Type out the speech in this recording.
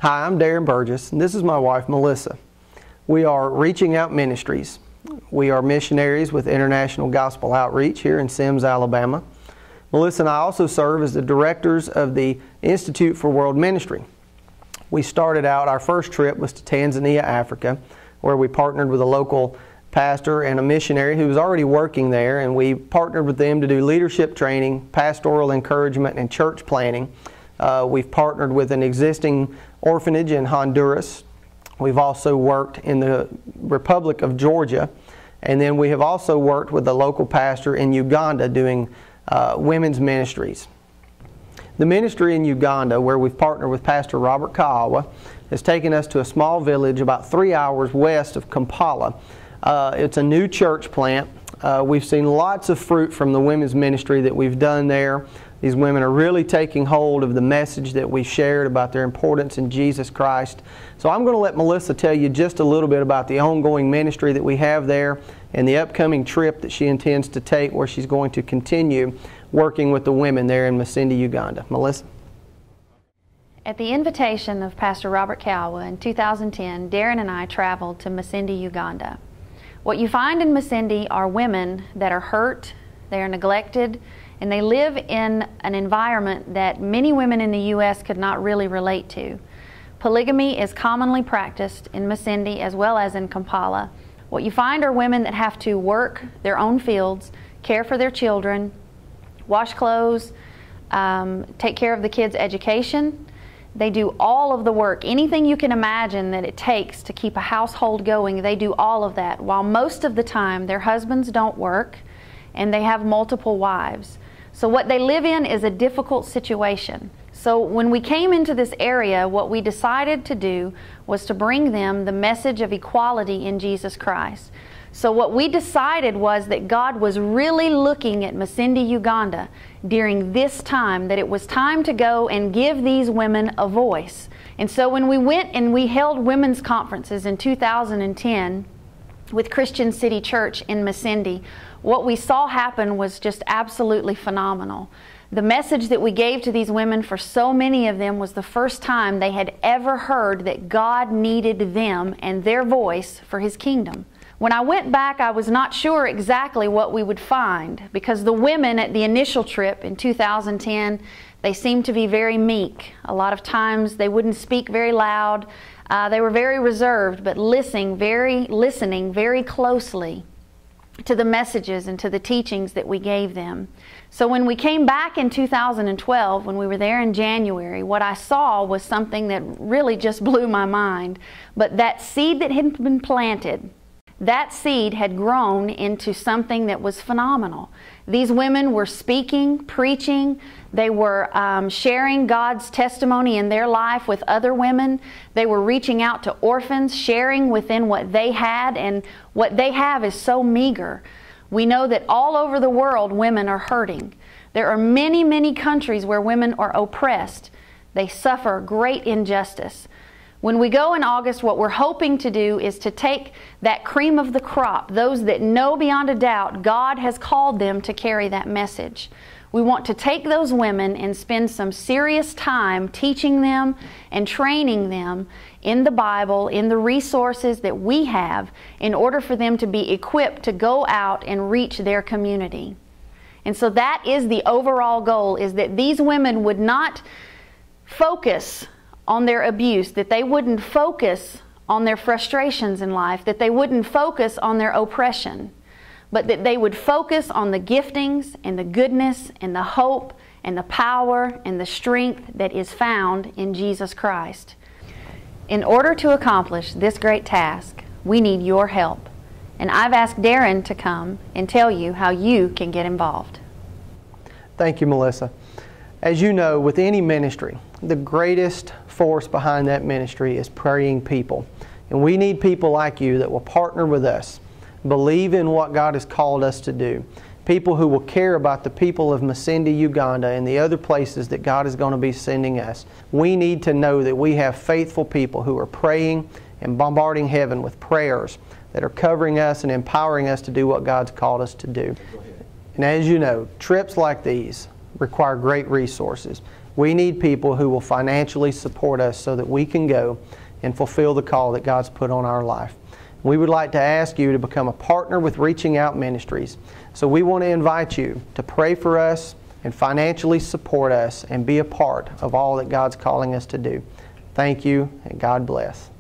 Hi, I'm Darren Burgess, and this is my wife, Melissa. We are Reaching Out Ministries. We are missionaries with International Gospel Outreach here in Sims, Alabama. Melissa and I also serve as the directors of the Institute for World Ministry. We started out, our first trip was to Tanzania, Africa, where we partnered with a local pastor and a missionary who was already working there, and we partnered with them to do leadership training, pastoral encouragement, and church planning. We've partnered with an existing orphanage in Honduras. We've also worked in the Republic of Georgia, and then we have also worked with a local pastor in Uganda doing women's ministries. The ministry in Uganda, where we've partnered with Pastor Robert Kaawa, has taken us to a small village about 3 hours west of Kampala. It's a new church plant. We've seen lots of fruit from the women's ministry that we've done there. These women are really taking hold of the message that we shared about their importance in Jesus Christ. So I'm going to let Melissa tell you just a little bit about the ongoing ministry that we have there and the upcoming trip that she intends to take, where she's going to continue working with the women there in Masindi, Uganda. Melissa? At the invitation of Pastor Robert Kaawa in 2010, Darren and I traveled to Masindi, Uganda. What you find in Masindi are women that are hurt, they are neglected, and they live in an environment that many women in the U.S. could not really relate to. Polygamy is commonly practiced in Masindi as well as in Kampala. What you find are women that have to work their own fields, care for their children, wash clothes, take care of the kids' education. They do all of the work. Anything you can imagine that it takes to keep a household going, they do all of that, while most of the time their husbands don't work and they have multiple wives. So what they live in is a difficult situation. So when we came into this area, what we decided to do was to bring them the message of equality in Jesus Christ. So what we decided was that God was really looking at Masindi, Uganda during this time, that it was time to go and give these women a voice. And so when we went and we held women's conferences in 2010 with Christian City Church in Masindi, what we saw happen was just absolutely phenomenal. The message that we gave to these women, for so many of them, was the first time they had ever heard that God needed them and their voice for His kingdom. When I went back, I was not sure exactly what we would find, because the women at the initial trip in 2010, they seemed to be very meek. A lot of times they wouldn't speak very loud. They were very reserved, but listening very closely to the messages and to the teachings that we gave them. So when we came back in 2012, when we were there in January, what I saw was something that really just blew my mind. But that seed that had been planted, that seed had grown into something that was phenomenal. These women were speaking, preaching, they were sharing God's testimony in their life with other women. They were reaching out to orphans, sharing within what they had, and what they have is so meager. We know that all over the world women are hurting. There are many, many countries where women are oppressed. They suffer great injustice. When we go in August, what we're hoping to do is to take that cream of the crop, those that know beyond a doubt God has called them to carry that message. We want to take those women and spend some serious time teaching them and training them in the Bible, in the resources that we have, in order for them to be equipped to go out and reach their community. And so that is the overall goal, is that these women would not focus on their abuse, that they wouldn't focus on their frustrations in life, that they wouldn't focus on their oppression, but that they would focus on the giftings and the goodness and the hope and the power and the strength that is found in Jesus Christ. In order to accomplish this great task, we need your help. And I've asked Darren to come and tell you how you can get involved. Thank you, Melissa. As you know, with any ministry, the greatest force behind that ministry is praying people. And we need people like you that will partner with us, believe in what God has called us to do. People who will care about the people of Masindi, Uganda, and the other places that God is going to be sending us. We need to know that we have faithful people who are praying and bombarding heaven with prayers that are covering us and empowering us to do what God's called us to do. And as you know, trips like these require great resources. We need people who will financially support us so that we can go and fulfill the call that God's put on our life. We would like to ask you to become a partner with Reaching Out Ministries. So we want to invite you to pray for us and financially support us and be a part of all that God's calling us to do. Thank you, and God bless.